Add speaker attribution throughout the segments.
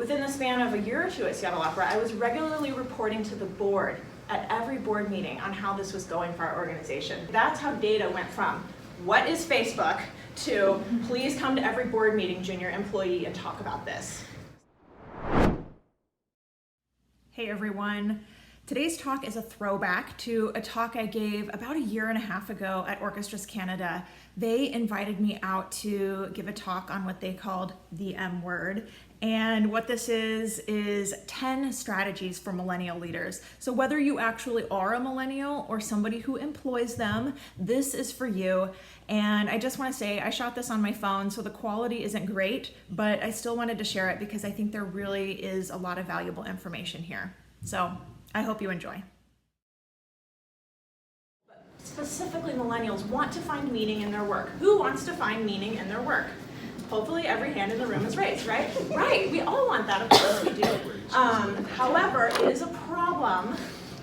Speaker 1: within the span of a year or two at Seattle Opera, I was regularly reporting to the board at every board meeting on how this was going for our organization. That's how data went from, what is Facebook, to please come to every board meeting, junior employee, and talk about this. Hey everyone. Today's talk is a throwback to a talk I gave about a year and a half ago at Orchestras Canada. They invited me out to give a talk on what they called the M word. And what this is 10 strategies for millennial leaders. So whether you actually are a millennial or somebody who employs them, this is for you. And I just want to say, I shot this on my phone, so the quality isn't great, but I still wanted to share it because I think there really is a lot of valuable information here. So I hope you enjoy. Specifically, millennials want to find meaning in their work. Who wants to find meaning in their work? Hopefully every hand in the room is raised, right? Right, we all want that, of course we do. However, it is a problem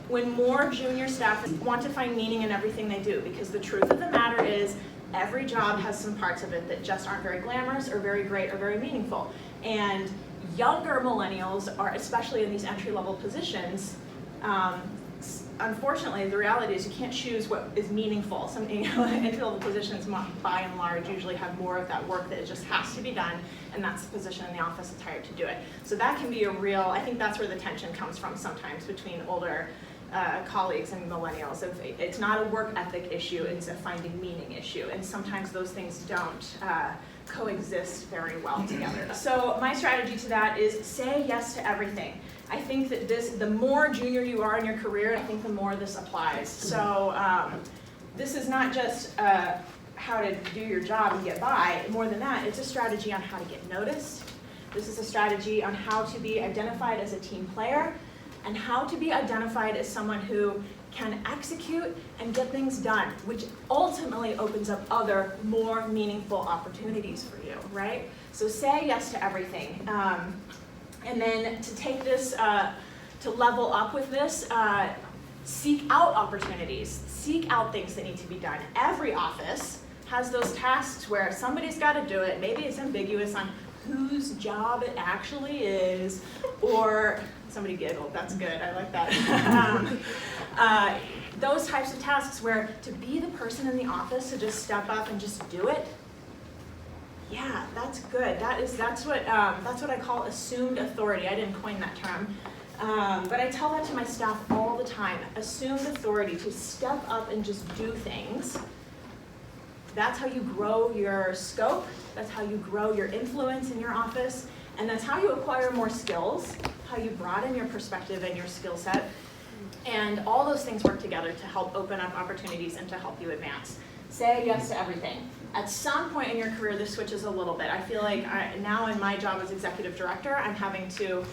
Speaker 1: when more junior staff want to find meaning in everything they do, because the truth of the matter is every job has some parts of it that just aren't very glamorous or very great or very meaningful. And younger millennials are, especially in these entry-level positions, unfortunately, the reality is you can't choose what is meaningful. Some entry-level positions, by and large, usually have more of that work that just has to be done, and that's the position in the office that's hired to do it. So that can be a real, I think that's where the tension comes from sometimes between older colleagues and millennials. It's not a work ethic issue, it's a finding meaning issue, and sometimes those things don't coexist very well together. So my strategy to that is say yes to everything. I think that the more junior you are in your career, I think the more this applies. So this is not just how to do your job and get by. More than that, it's a strategy on how to get noticed. This is a strategy on how to be identified as a team player and how to be identified as someone who can execute and get things done, which ultimately opens up other, more meaningful opportunities for you, right? So say yes to everything. And then to take this, to level up with this, seek out opportunities, seek out things that need to be done. Every office has those tasks where somebody's got to do it. Maybe it's ambiguous on whose job it actually is, or somebody giggled, that's good, I like that. Those types of tasks where to be the person in the office to just step up and just do it, yeah, that's good. That's what I call assumed authority. I didn't coin that term, but I tell that to my staff all the time. Assumed authority, to step up and just do things. That's how you grow your scope. That's how you grow your influence in your office, and that's how you acquire more skills. How you broaden your perspective and your skill set, and all those things work together to help open up opportunities and to help you advance. Say yes to everything. At some point in your career, this switches a little bit. I feel like now in my job as executive director, I'm having to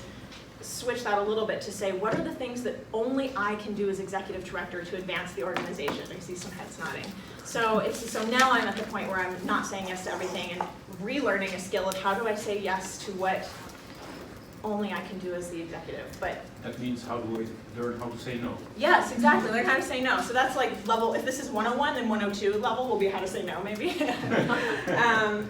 Speaker 1: switch that a little bit to say, what are the things that only I can do as executive director to advance the organization? I see some heads nodding. So now I'm at the point where I'm not saying yes to everything and relearning a skill of how do I say yes to what only I can do as the executive. But
Speaker 2: that means how do I learn how to say no?
Speaker 1: Yes, exactly, learn how to say no. So that's like level, if this is 101, then 102 level will be how to say no, maybe.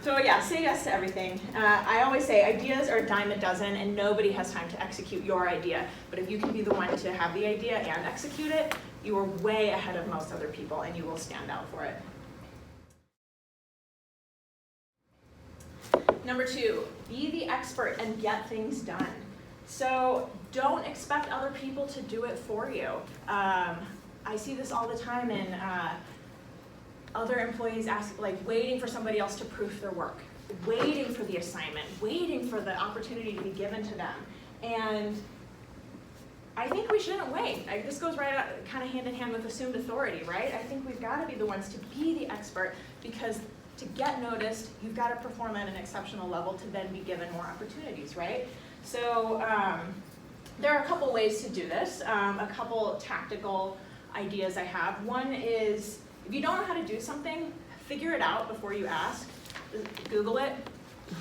Speaker 1: So yeah, say yes to everything. I always say ideas are a dime a dozen, and nobody has time to execute your idea. But if you can be the one to have the idea and execute it, you are way ahead of most other people, and you will stand out for it. Number 2, be the expert and get things done. So don't expect other people to do it for you. I see this all the time in other employees waiting for somebody else to proof their work, waiting for the assignment, waiting for the opportunity to be given to them. And I think we shouldn't wait. This goes right out, kind of hand in hand with assumed authority, right? I think we've got to be the ones to be the expert, because to get noticed, you've got to perform at an exceptional level to then be given more opportunities, right? So there are a couple ways to do this, a couple tactical ideas I have. One is, if you don't know how to do something, figure it out before you ask. Google it.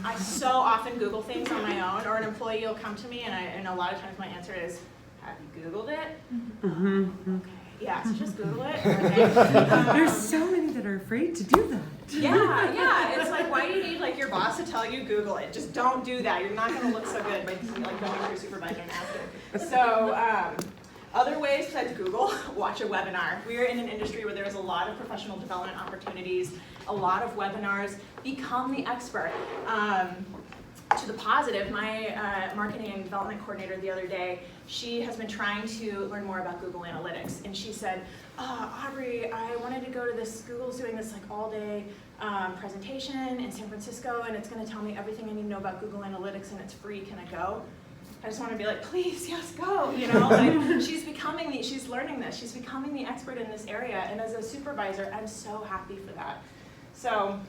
Speaker 1: I so often Google things on my own, or an employee will come to me, and a lot of times my answer is, have you Googled it? Mm-hmm. Okay. Yeah, so just Google it. Okay.
Speaker 3: There's so many that are afraid to do that.
Speaker 1: Yeah. It's like, why do you need like your boss to tell you Google it? Just don't do that. You're not going to look so good by like going to your supervisor and asking. So other ways besides Google, watch a webinar. We are in an industry where there's a lot of professional development opportunities, a lot of webinars. Become the expert. To the positive, my marketing and development coordinator the other day, she has been trying to learn more about Google Analytics, and she said, Aubrey, I wanted to go to this, Google's doing this like all-day presentation in San Francisco, and it's going to tell me everything I need to know about Google Analytics, and it's free. Can I go? I just want to be like, please, yes, go. You know, like she's learning this. She's becoming the expert in this area, and as a supervisor, I'm so happy for that. So.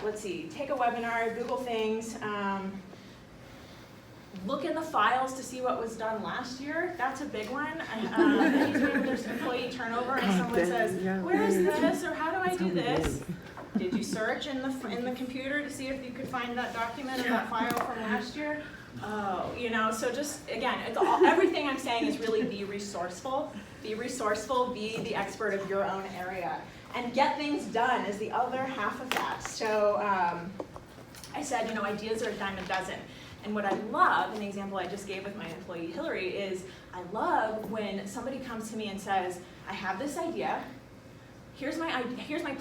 Speaker 1: Let's see, take a webinar, Google things, look in the files to see what was done last year. That's a big one. Anytime there's employee turnover and someone says, where is this, or how do I do this? Did you search in the computer to see if you could find that document or that file from last year? Oh, you know, so just, again, everything I'm saying is really be resourceful. Be resourceful, be the expert of your own area. And get things done is the other half of that. So I said, you know, ideas are a dime a dozen. And what I love, an example I just gave with my employee Hillary, is I love when somebody comes to me and says, I have this idea. Here's my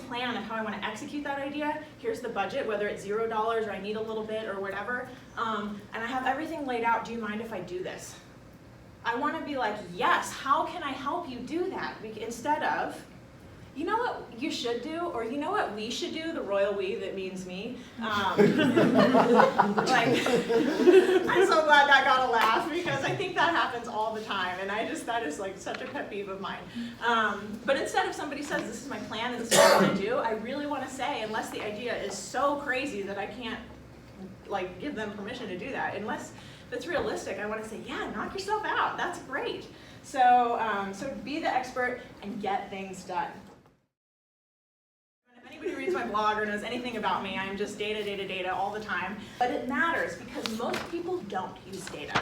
Speaker 1: plan of how I want to execute that idea. Here's the budget, whether it's $0 or I need a little bit or whatever. And I have everything laid out. Do you mind if I do this? I want to be like, yes, how can I help you do that? Instead of, you know what you should do, or you know what we should do, the royal we that means me. Like, I'm so glad that got a laugh, because I think that happens all the time, and that is like such a pet peeve of mine. But instead of somebody says, this is my plan and this is what I want to do, I really want to say, unless the idea is so crazy that I can't like give them permission to do that, unless it's realistic, I want to say, yeah, knock yourself out, that's great. So, so be the expert and get things done. If anybody reads my blog or knows anything about me, I'm just data all the time. But it matters because most people don't use data.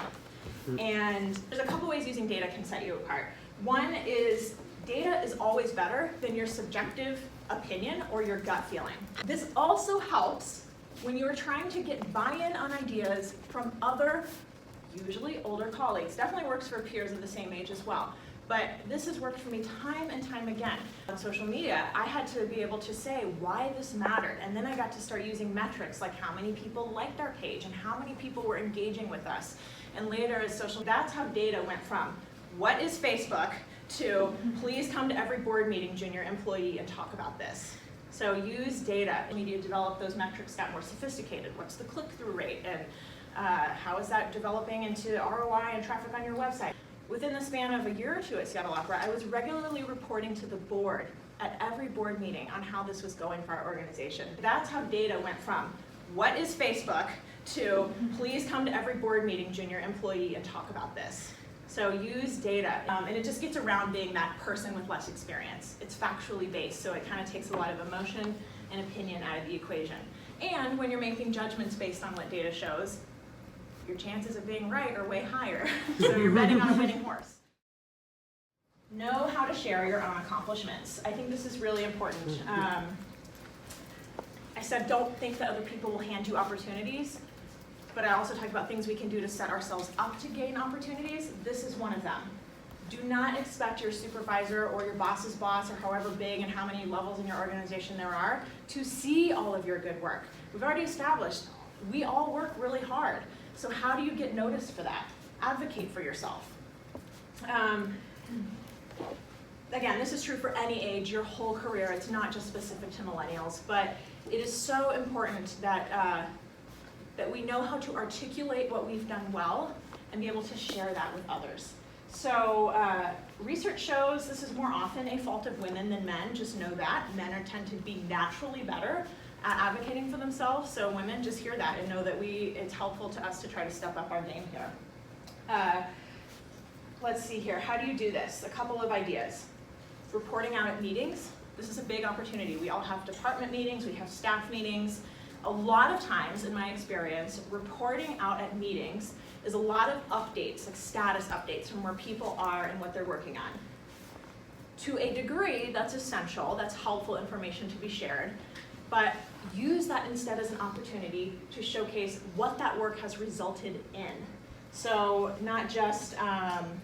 Speaker 1: And there's a couple ways using data can set you apart. One is data is always better than your subjective opinion or your gut feeling. This also helps when you're trying to get buy-in on ideas from other, usually older colleagues. Definitely works for peers of the same age as well. But this has worked for me time and time again. On social media, I had to be able to say why this mattered. And then I got to start using metrics like how many people liked our page and how many people were engaging with us. And later as social, that's how data went from what is Facebook to please come to every board meeting, junior employee, and talk about this. So use data. Media developed, those metrics got more sophisticated. What's the click-through rate? And how is that developing into ROI and traffic on your website? Within the span of a year or two at Seattle Opera, I was regularly reporting to the board at every board meeting on how this was going for our organization. That's how data went from what is Facebook to please come to every board meeting, junior employee, and talk about this. So use data, and it just gets around being that person with less experience. It's factually based, so it kind of takes a lot of emotion and opinion out of the equation. And when you're making judgments based on what data shows, your chances of being right are way higher. So you're betting on a winning horse. Know how to share your own accomplishments. I think this is really important. I said don't think that other people will hand you opportunities, but I also talked about things we can do to set ourselves up to gain opportunities. This is one of them. Do not expect your supervisor or your boss's boss, or however big and how many levels in your organization there are, to see all of your good work. We've already established we all work really hard. So how do you get noticed for that? Advocate for yourself. Again, this is true for any age, your whole career. It's not just specific to millennials, but it is so important that, that we know how to articulate what we've done well and be able to share that with others. So research shows this is more often a fault of women than men, just know that. Men tend to be naturally better at advocating for themselves, so women, just hear that and know that it's helpful to us to try to step up our game here. Let's see here, how do you do this? A couple of ideas. Reporting out at meetings. This is a big opportunity. We all have department meetings, we have staff meetings. A lot of times, in my experience, reporting out at meetings is a lot of updates, like status updates from where people are and what they're working on. To a degree, that's essential, that's helpful information to be shared, but use that instead as an opportunity to showcase what that work has resulted in. So not just, I'm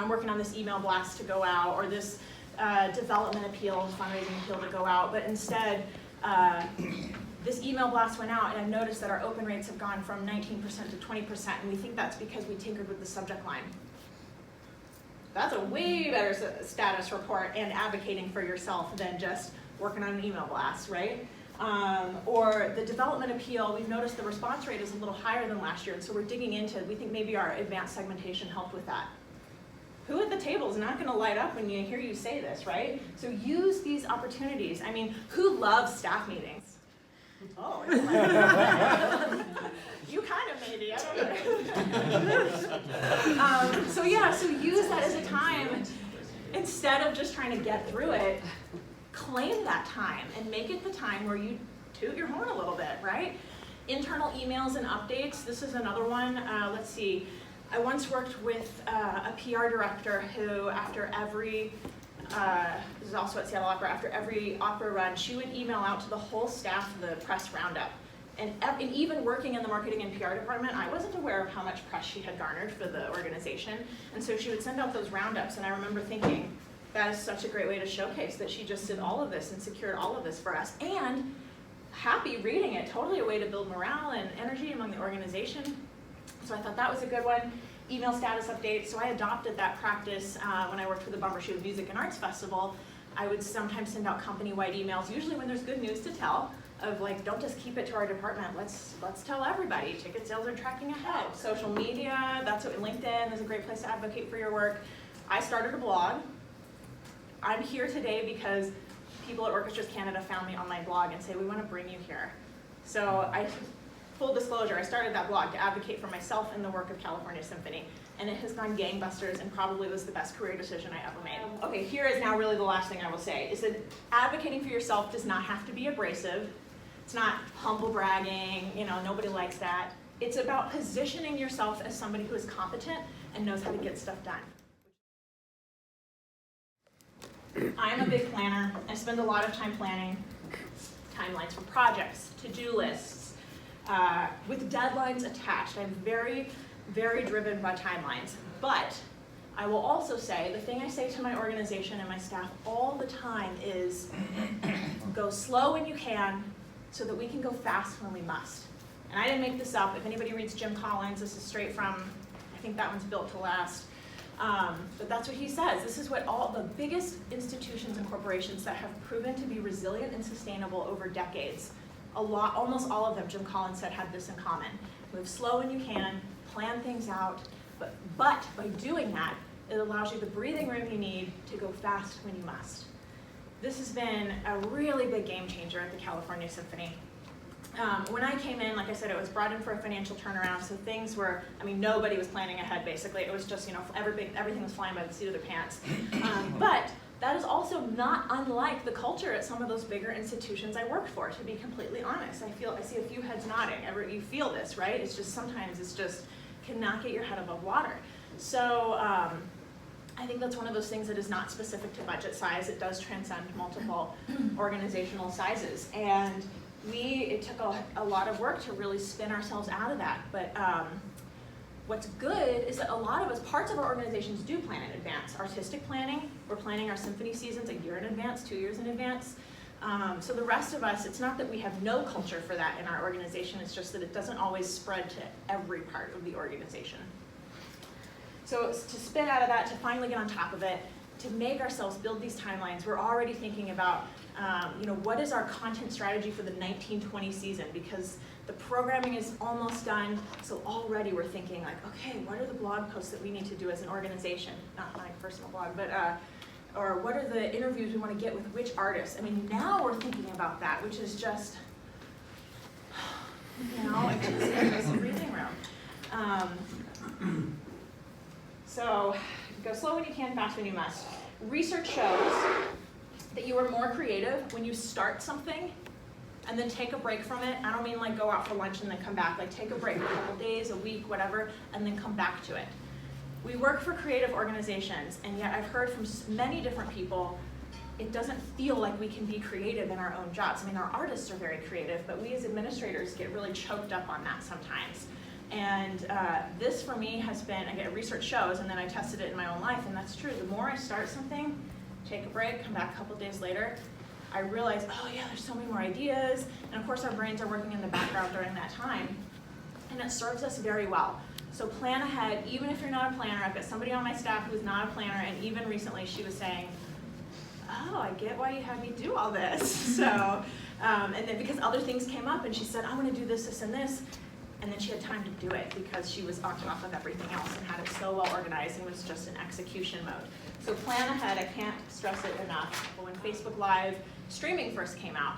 Speaker 1: working on this email blast to go out, or this development appeal, fundraising appeal to go out, but instead, this email blast went out and I've noticed that our open rates have gone from 19% to 20%, and we think that's because we tinkered with the subject line. That's a way better status report and advocating for yourself than just working on an email blast, right? Or the development appeal, we've noticed the response rate is a little higher than last year, and so we're digging into, we think maybe our advanced segmentation helped with that. Who at the table is not gonna light up when you hear you say this, right? So use these opportunities. I mean, who loves staff meetings? Oh, you kind of maybe, I don't know. So use that as a time, instead of just trying to get through it, claim that time and make it the time where you toot your horn a little bit, right? Internal emails and updates, this is another one. Let's see, I once worked with a PR director who after every, this is also at Seattle Opera, after every opera run, she would email out to the whole staff the press roundup. And even working in the marketing and PR department, I wasn't aware of how much press she had garnered for the organization. And so she would send out those roundups, and I remember thinking, that is such a great way to showcase that she just did all of this and secured all of this for us. And happy reading it, totally a way to build morale and energy among the organization. So I thought that was a good one. Email status updates, so I adopted that practice when I worked for the Bumbershoot Music and Arts Festival. I would sometimes send out company-wide emails, usually when there's good news to tell, of like, don't just keep it to our department, let's tell everybody. Ticket sales are tracking ahead. Social media, that's what LinkedIn is a great place to advocate for your work. I started a blog. I'm here today because people at Orchestras Canada found me on my blog and say, we want to bring you here. So full disclosure, I started that blog to advocate for myself and the work of California Symphony, and it has gone gangbusters and probably was the best career decision I ever made. Okay, here is now really the last thing I will say, is that advocating for yourself does not have to be abrasive. It's not humble bragging, nobody likes that. It's about positioning yourself as somebody who is competent and knows how to get stuff done. I am a big planner. I spend a lot of time planning timelines for projects, to-do lists, with deadlines attached. I'm very, very driven by timelines. But I will also say, the thing I say to my organization and my staff all the time is, go slow when you can so that we can go fast when we must. And I didn't make this up. If anybody reads Jim Collins, this is straight from, I think that one's Built to Last. But that's what he says. This is what all the biggest institutions and corporations that have proven to be resilient and sustainable over decades, almost all of them, Jim Collins said, had this in common. Move slow when you can, plan things out, but by doing that, it allows you the breathing room you need to go fast when you must. This has been a really big game changer at the California Symphony. When I came in, like I said, it was brought in for a financial turnaround, so things were, nobody was planning ahead, basically. It was just, everything was flying by the seat of their pants. But that is also not unlike the culture at some of those bigger institutions I worked for, to be completely honest. I see a few heads nodding. You feel this, right? It's just, sometimes it's just, cannot get your head above water. So I think that's one of those things that is not specific to budget size. It does transcend multiple organizational sizes. And it took a lot of work to really spin ourselves out of that. But what's good is that a lot of us, parts of our organizations do plan in advance. Artistic planning, we're planning our symphony seasons a year in advance, 2 years in advance. So the rest of us, it's not that we have no culture for that in our organization, it's just that it doesn't always spread to every part of the organization. So to spin out of that, to finally get on top of it, to make ourselves build these timelines, we're already thinking about what is our content strategy for the 1920 season, because the programming is almost done, so already we're thinking like, okay, what are the blog posts that we need to do as an organization? Not my personal blog, but, or what are the interviews we want to get with which artists? Now we're thinking about that, which is just, it's a breathing room. So go slow when you can, fast when you must. Research shows that you are more creative when you start something and then take a break from it. I don't mean like go out for lunch and then come back. Like take a break, a couple days, a week, whatever, and then come back to it. We work for creative organizations, and yet I've heard from many different people, it doesn't feel like we can be creative in our own jobs. I mean, our artists are very creative, but we as administrators get really choked up on that sometimes. And this for me has been, again, research shows, and then I tested it in my own life, and that's true. The more I start something, take a break, come back a couple days later, I realize, oh yeah, there's so many more ideas, and of course our brains are working in the background during that time, and it serves us very well. So plan ahead, even if you're not a planner. I've got somebody on my staff who's not a planner, and even recently she was saying, oh, I get why you had me do all this. So, and then because other things came up, and she said, I want to do this, this, and this, and then she had time to do it because she was on top of everything else and had it so well organized and was just in execution mode. So plan ahead, I can't stress it enough. But when Facebook Live streaming first came out,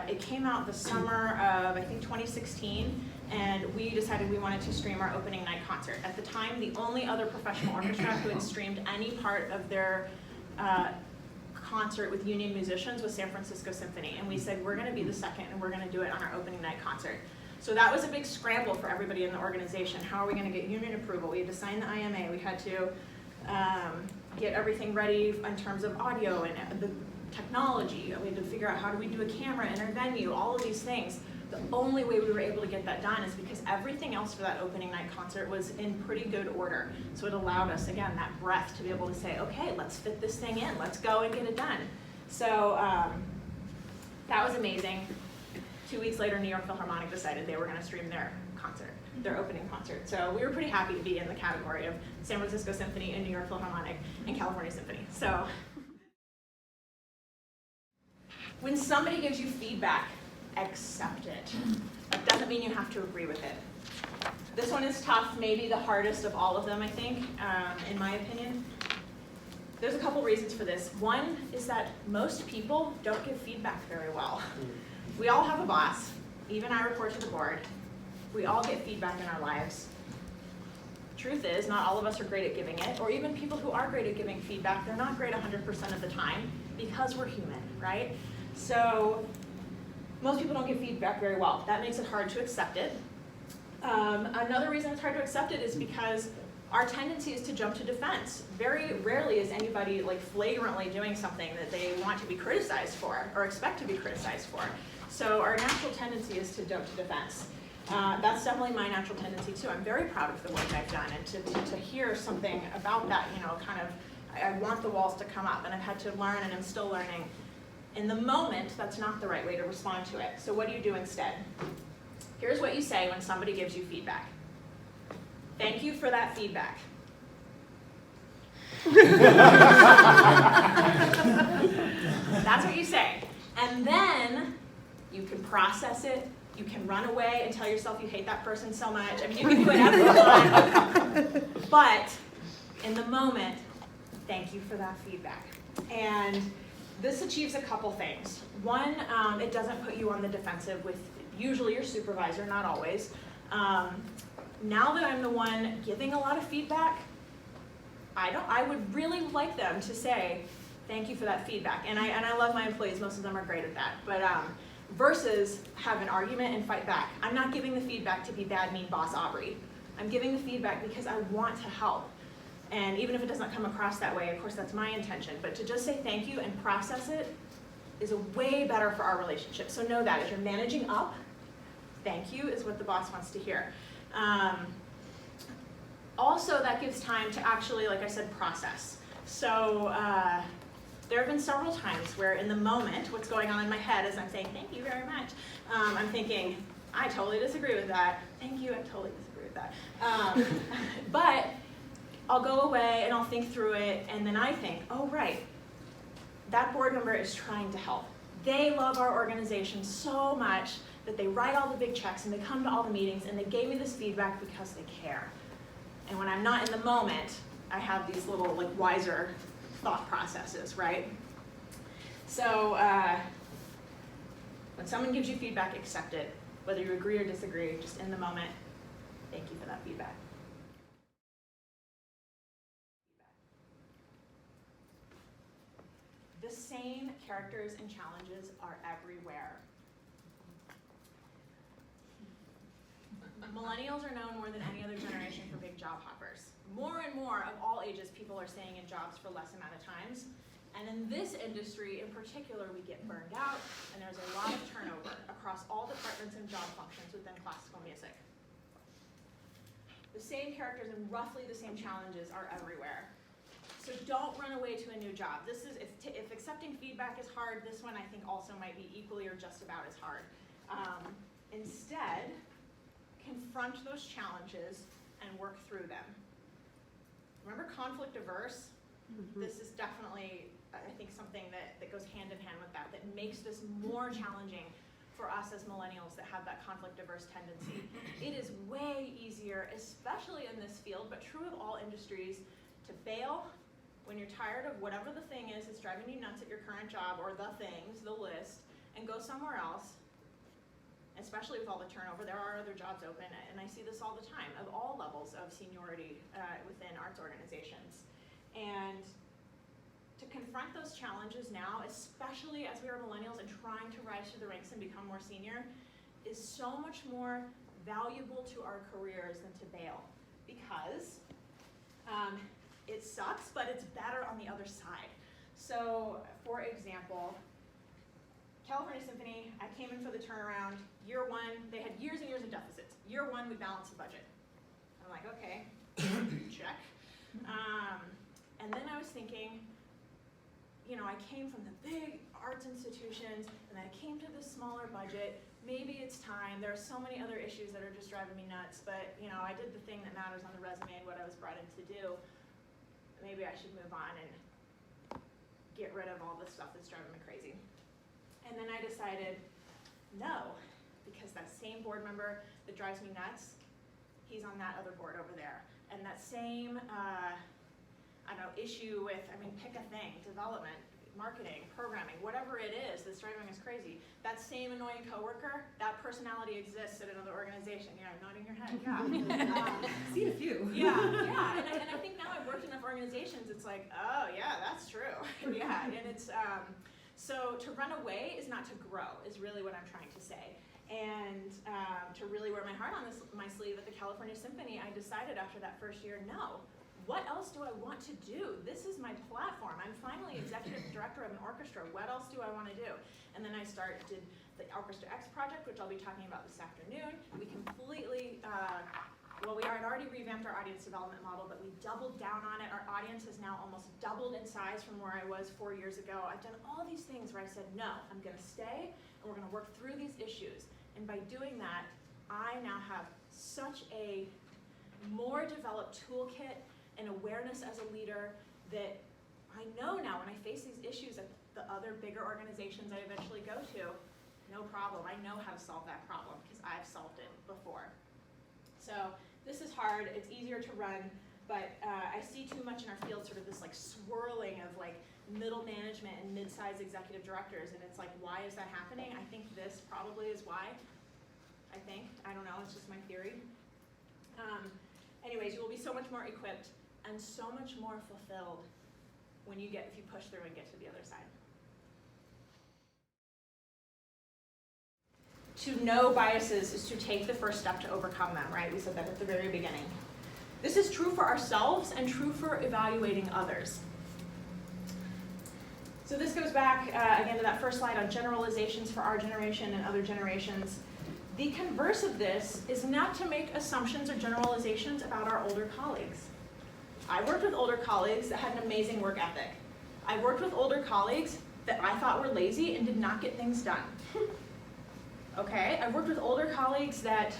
Speaker 1: it came out the summer of, I think, 2016, and we decided we wanted to stream our opening night concert. At the time, the only other professional orchestra who had streamed any part of their concert with union musicians was San Francisco Symphony, and we said we're going to be the second, and we're going to do it on our opening night concert. So that was a big scramble for everybody in the organization. How are we going to get union approval? We had to sign the IMA. We had to get everything ready in terms of audio and the technology. We had to figure out how do we do a camera in our venue, all of these things. The only way we were able to get that done is because everything else for that opening night concert was in pretty good order. So it allowed us, again, that breath to be able to say, okay, let's fit this thing in. Let's go and get it done. So that was amazing. 2 weeks later, New York Philharmonic decided they were going to stream their concert, their opening concert. So we were pretty happy to be in the category of San Francisco Symphony and New York Philharmonic and California Symphony. So when somebody gives you feedback, accept it. That doesn't mean you have to agree with it. This one is tough, maybe the hardest of all of them, I think, in my opinion. There's a couple reasons for this. One is that most people don't give feedback very well. We all have a boss. Even I report to the board. We all get feedback in our lives. Truth is, not all of us are great at giving it, or even people who are great at giving feedback, they're not great 100% of the time because we're human, right? So most people don't give feedback very well. That makes it hard to accept it. Another reason it's hard to accept it is because our tendency is to jump to defense. Very rarely is anybody like flagrantly doing something that they want to be criticized for or expect to be criticized for. So our natural tendency is to jump to defense. That's definitely my natural tendency too. I'm very proud of the work I've done, and to hear something about that, you know, kind of, I want the walls to come up, and I've had to learn, and I'm still learning. In the moment, that's not the right way to respond to it. So what do you do instead? Here's what you say when somebody gives you feedback. Thank you for that feedback. That's what you say. And then you can process it. You can run away and tell yourself you hate that person so much. I mean, you can do whatever you want. But in the moment, thank you for that feedback. And this achieves a couple things. One, it doesn't put you on the defensive with usually your supervisor, not always. Now that I'm the one giving a lot of feedback, I would really like them to say, thank you for that feedback. And I love my employees, most of them are great at that. But versus have an argument and fight back. I'm not giving the feedback to be bad, mean boss Aubrey. I'm giving the feedback because I want to help. And even if it doesn't come across that way, of course that's my intention, but to just say thank you and process it is a way better for our relationship. So know that as you're managing up, thank you is what the boss wants to hear. Also, that gives time to actually, like I said, process. So there have been several times where in the moment, what's going on in my head as I'm saying thank you very much, I'm thinking, I totally disagree with that. Thank you, I totally disagree with that. But I'll go away and I'll think through it, and then I think, oh right, that board member is trying to help. They love our organization so much that they write all the big checks and they come to all the meetings and they gave me this feedback because they care. And when I'm not in the moment, I have these little like wiser thought processes, right? So when someone gives you feedback, accept it. Whether you agree or disagree, just in the moment, thank you for that feedback. The same characters and challenges are everywhere. Millennials are known more than any other generation for big job hoppers. more and more of all ages, people are staying in jobs for less amount of times. And in this industry in particular, we get burned out, and there's a lot of turnover across all departments and job functions within classical music. The same characters and roughly the same challenges are everywhere. So don't run away to a new job. This is, if accepting feedback is hard, this one I think also might be equally or just about as hard. Instead, confront those challenges and work through them. Remember conflict averse? This is definitely, I think, something that goes hand in hand with that makes this more challenging for us as millennials that have that conflict averse tendency. It is way easier, especially in this field, but true of all industries, to bail when you're tired of whatever the thing is that's driving you nuts at your current job, or the things, the list, and go somewhere else. Especially with all the turnover, there are other jobs open, and I see this all the time, of all levels of seniority within arts organizations. And to confront those challenges now, especially as we are millennials and trying to rise through the ranks and become more senior, is so much more valuable to our careers than to bail. Because it sucks, but it's better on the other side. So, for example, California Symphony, I came in for the turnaround. Year one, they had years and years of deficits. Year one, we balanced the budget. I'm like, okay, check. And then I was thinking, you know, I came from the big arts institutions, and then I came to this smaller budget. Maybe it's time. There are so many other issues that are just driving me nuts, but you know, I did the thing that matters on the resume and what I was brought in to do. Maybe I should move on and get rid of all this stuff that's driving me crazy. And then I decided, no, because that same board member that drives me nuts, he's on that other board over there. And that same, I don't know, issue with, I mean, pick a thing, development, marketing, programming, whatever it is that's driving us crazy, that same annoying coworker, that personality exists at another organization. Yeah, nodding your head, yeah.
Speaker 3: Seen a few.
Speaker 1: Yeah. And I think now I've worked in enough organizations, it's like, oh yeah, that's true. Yeah, and it's, so to run away is not to grow, is really what I'm trying to say. And to really wear my heart on my sleeve at the California Symphony, I decided after that first year, no. What else do I want to do? This is my platform. I'm finally executive director of an orchestra. What else do I want to do? And then I did the Orchestra X project, which I'll be talking about this afternoon. We completely, we had already revamped our audience development model, but we doubled down on it. Our audience has now almost doubled in size from where I was 4 years ago. I've done all these things where I said, no, I'm going to stay, and we're going to work through these issues. And by doing that, I now have such a more developed toolkit and awareness as a leader that I know now when I face these issues at the other bigger organizations I eventually go to, no problem. I know how to solve that problem because I've solved it before. So this is hard. It's easier to run, but I see too much in our field sort of this like swirling of like middle management and mid-sized executive directors, and it's like, why is that happening? I think this probably is why. I don't know, it's just my theory. Anyways, you will be so much more equipped and so much more fulfilled if you push through and get to the other side. To know biases is to take the first step to overcome them, right? We said that at the very beginning. This is true for ourselves and true for evaluating others. So this goes back again to that first slide on generalizations for our generation and other generations. The converse of this is not to make assumptions or generalizations about our older colleagues. I worked with older colleagues that had an amazing work ethic. I worked with older colleagues that I thought were lazy and did not get things done. Okay, I've worked with older colleagues that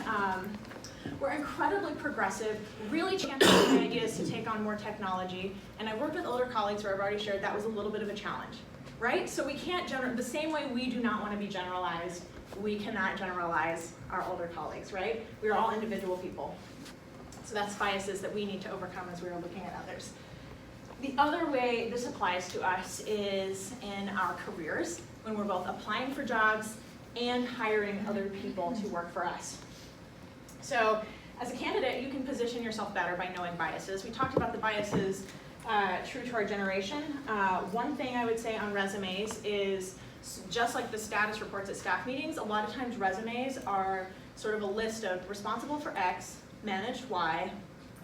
Speaker 1: were incredibly progressive, really championing ideas to take on more technology, and I've worked with older colleagues where I've already shared that was a little bit of a challenge, right? So we can't the same way we do not want to be generalized, we cannot generalize our older colleagues, right? We are all individual people. So that's biases that we need to overcome as we are looking at others. The other way this applies to us is in our careers, when we're both applying for jobs and hiring other people to work for us. So as a candidate, you can position yourself better by knowing biases. We talked about the biases true to our generation. One thing I would say on resumes is, just like the status reports at staff meetings, a lot of times resumes are sort of a list of responsible for X, managed Y,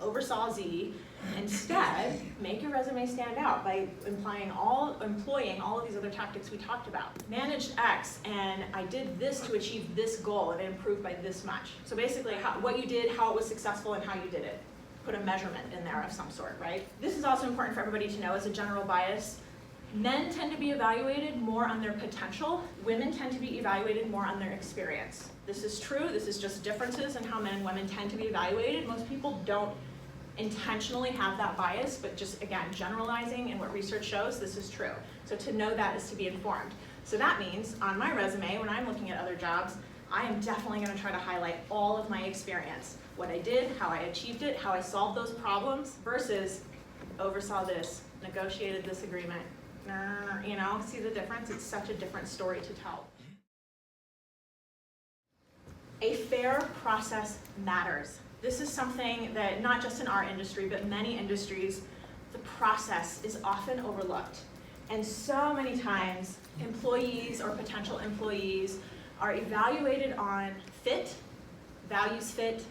Speaker 1: oversaw Z. Instead, make your resume stand out by employing all of these other tactics we talked about. Managed X, and I did this to achieve this goal, and it improved by this much. So basically, what you did, how it was successful, and how you did it. Put a measurement in there of some sort, right? This is also important for everybody to know as a general bias. Men tend to be evaluated more on their potential. Women tend to be evaluated more on their experience. This is true. This is just differences in how men and women tend to be evaluated. Most people don't intentionally have that bias, but just, again, generalizing and what research shows, this is true. So to know that is to be informed. So that means on my resume, when I'm looking at other jobs, I am definitely going to try to highlight all of my experience. What I did, how I achieved it, how I solved those problems, versus oversaw this, negotiated this agreement. You know, see the difference? It's such a different story to tell. A fair process matters. This is something that not just in our industry, but many industries, the process is often overlooked. And so many times, employees or potential employees are evaluated on fit, values fit,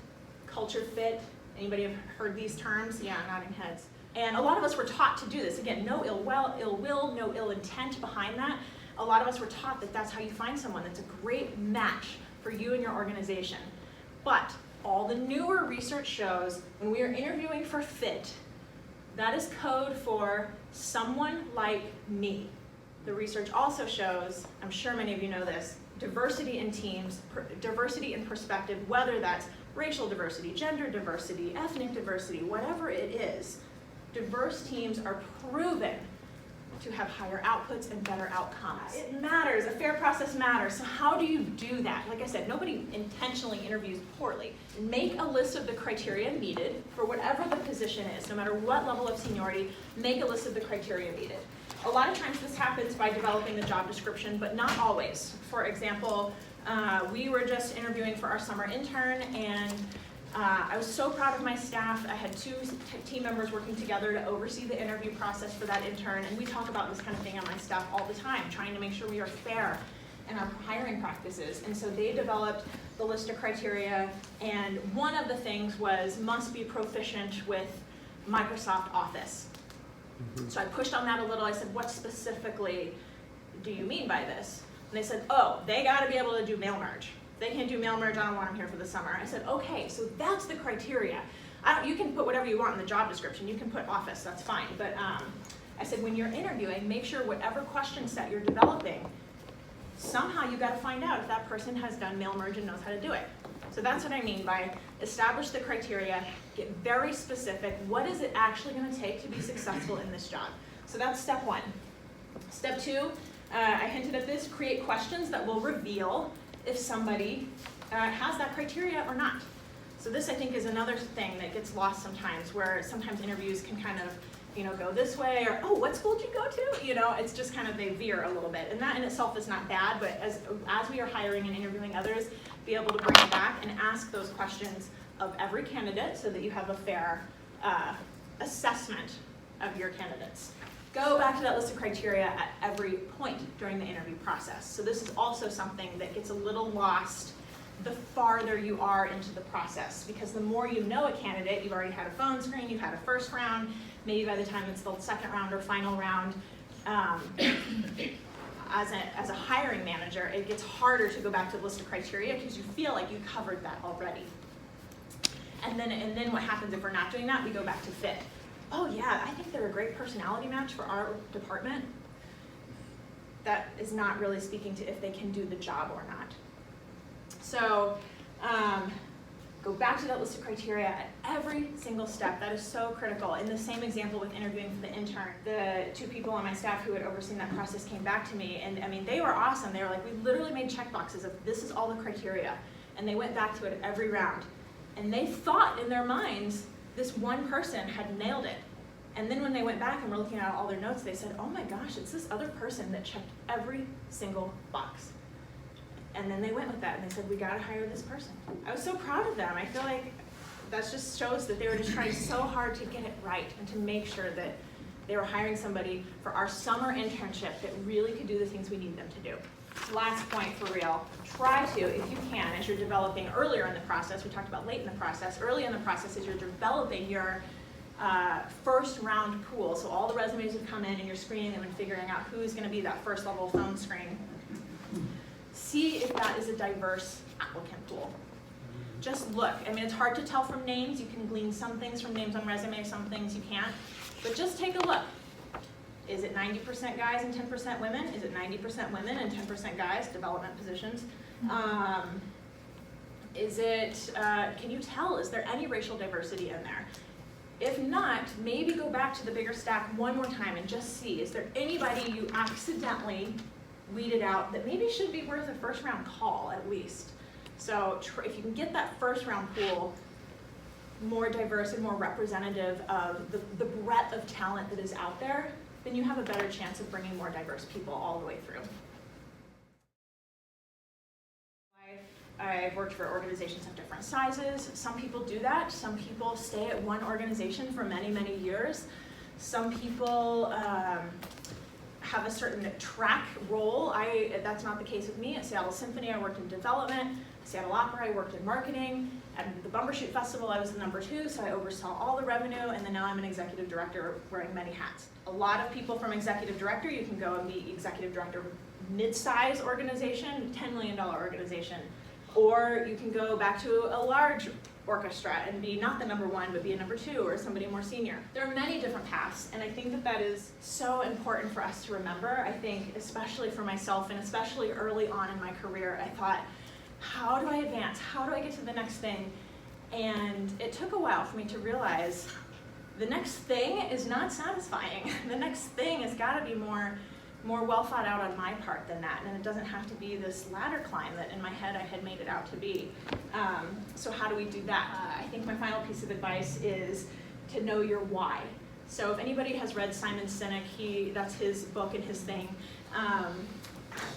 Speaker 1: culture fit. Anybody have heard these terms? Yeah, nodding heads. And a lot of us were taught to do this. Again, no ill will, no ill intent behind that. A lot of us were taught that that's how you find someone that's a great match for you and your organization. But all the newer research shows when we are interviewing for fit, that is code for someone like me. The research also shows, I'm sure many of you know this, diversity in teams, diversity in perspective, whether that's racial diversity, gender diversity, ethnic diversity, whatever it is, diverse teams are proven to have higher outputs and better outcomes. It matters, a fair process matters. So how do you do that? Like I said, nobody intentionally interviews poorly. Make a list of the criteria needed for whatever the position is, no matter what level of seniority, make a list of the criteria needed. A lot of times this happens by developing the job description, but not always. For example, we were just interviewing for our summer intern, and I was so proud of my staff. I had two team members working together to oversee the interview process for that intern, and we talk about this kind of thing on my staff all the time, trying to make sure we are fair in our hiring practices. And so they developed the list of criteria, and one of the things was must be proficient with Microsoft Office. So I pushed on that a little. I said, what specifically do you mean by this? And they said, oh, they got to be able to do mail merge. If they can't do mail merge, I don't want them here for the summer. I said, okay, so that's the criteria. You can put whatever you want in the job description. You can put Office, that's fine. But I said, when you're interviewing, make sure whatever question set you're developing, somehow you got to find out if that person has done mail merge and knows how to do it. So that's what I mean by establish the criteria, get very specific. What is it actually going to take to be successful in this job? So that's step one. Step two, I hinted at this, create questions that will reveal if somebody has that criteria or not. So this, I think, is another thing that gets lost sometimes, where sometimes interviews can kind of, go this way, or, oh, what school did you go to? It's just kind of, they veer a little bit. And that in itself is not bad, but as we are hiring and interviewing others, be able to bring it back and ask those questions of every candidate so that you have a fair assessment of your candidates. Go back to that list of criteria at every point during the interview process. So this is also something that gets a little lost the farther you are into the process, because the more you know a candidate, you've already had a phone screen, you've had a first round, maybe by the time it's the second round or final round, as a hiring manager, it gets harder to go back to the list of criteria because you feel like you covered that already. And then what happens if we're not doing that? We go back to fit. Oh yeah, I think they're a great personality match for our department. That is not really speaking to if they can do the job or not. So go back to that list of criteria at every single step. That is so critical. In the same example with interviewing for the intern, the two people on my staff who had overseen that process came back to me, and I mean, they were awesome. They were like, we literally made check boxes of this is all the criteria. And they went back to it at every round. And they thought in their minds, this one person had nailed it. And then when they went back and were looking at all their notes, they said, oh my gosh, it's this other person that checked every single box. And then they went with that and they said, we gotta hire this person. I was so proud of them. I feel like that just shows that they were just trying so hard to get it right and to make sure that they were hiring somebody for our summer internship that really could do the things we need them to do. last point for real, try to, if you can, as you're developing earlier in the process, we talked about late in the process, early in the process as you're developing your first round pool, so all the resumes have come in and you're screening them and figuring out who's going to be that first level phone screen. See if that is a diverse applicant pool. Just look. I mean, it's hard to tell from names. You can glean some things from names on resumes, some things you can't. But just take a look. Is it 90% guys and 10% women? Is it 90% women and 10% guys, development positions? Can you tell, is there any racial diversity in there? If not, maybe go back to the bigger stack one more time and just see, is there anybody you accidentally weeded out that maybe should be worth a first round call at least? So if you can get that first round pool more diverse and more representative of the breadth of talent that is out there, then you have a better chance of bringing more diverse people all the way through. I've worked for organizations of different sizes. Some people do that. Some people stay at one organization for many, many years. Some people have a certain track role. That's not the case with me. At Seattle Symphony, I worked in development. At Seattle Opera, I worked in marketing. At the Bumbershoot Festival, I was the #2, so I oversaw all the revenue, and then now I'm an executive director wearing many hats. A lot of people from executive director, you can go and be executive director of a mid-size organization, $10 million organization. Or you can go back to a large orchestra and be not the #1, but be a #2 or somebody more senior. There are many different paths, and I think that that is so important for us to remember. I think especially for myself, and especially early on in my career, I thought, how do I advance? How do I get to the next thing? And it took a while for me to realize the next thing is not satisfying. The next thing has got to be more well thought out on my part than that, and it doesn't have to be this ladder climb that in my head I had made it out to be. So how do we do that? I think my final piece of advice is to know your why. So if anybody has read Simon Sinek, that's his book and his thing.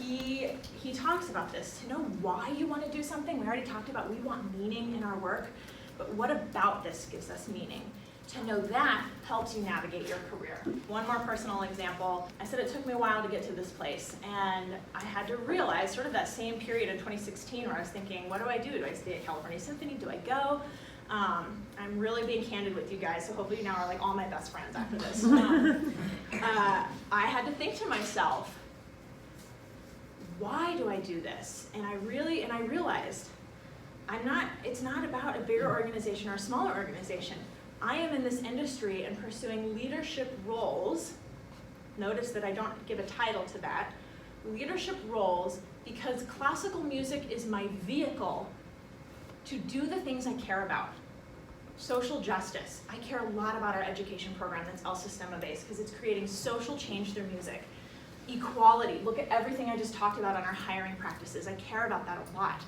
Speaker 1: He talks about this, to know why you want to do something. We already talked about we want meaning in our work, but what about this gives us meaning? To know that helps you navigate your career. One more personal example. I said it took me a while to get to this place, and I had to realize sort of that same period in 2016 where I was thinking, what do I do? Do I stay at California Symphony? Do I go? I'm really being candid with you guys, so hopefully you now are like all my best friends after this. I had to think to myself, why do I do this? And I realized it's not about a bigger organization or a smaller organization. I am in this industry and pursuing leadership roles. Notice that I don't give a title to that. Leadership roles because classical music is my vehicle to do the things I care about. Social justice. I care a lot about our education program that's El Sistema based because it's creating social change through music. Equality. Look at everything I just talked about on our hiring practices. I care about that a lot.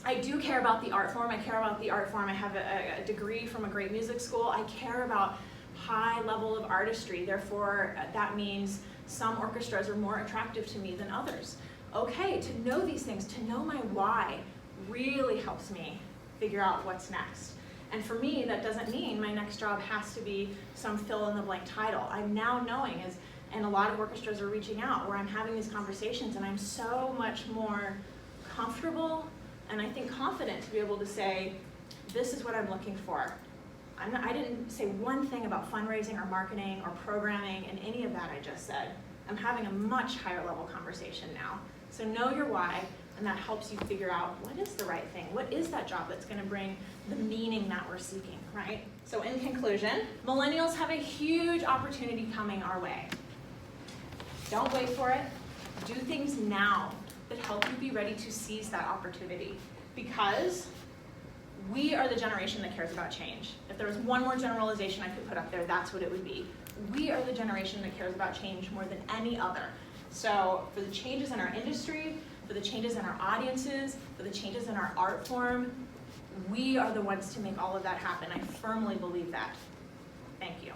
Speaker 1: I do care about the art form. I care about the art form. I have a degree from a great music school. I care about high level of artistry. Therefore, that means some orchestras are more attractive to me than others. Okay, to know these things, to know my why really helps me figure out what's next. And for me, that doesn't mean my next job has to be some fill-in-the-blank title. I'm now knowing, and a lot of orchestras are reaching out, where I'm having these conversations, and I'm so much more comfortable and I think confident to be able to say, this is what I'm looking for. I didn't say one thing about fundraising or marketing or programming and any of that I just said. I'm having a much higher level conversation now. So know your why, and that helps you figure out what is the right thing. What is that job that's going to bring the meaning that we're seeking, right? So in conclusion, millennials have a huge opportunity coming our way. Don't wait for it. Do things now that help you be ready to seize that opportunity, because we are the generation that cares about change. If there was one more generalization I could put up there, that's what it would be. We are the generation that cares about change more than any other. So for the changes in our industry, for the changes in our audiences, for the changes in our art form, we are the ones to make all of that happen. I firmly believe that. Thank you.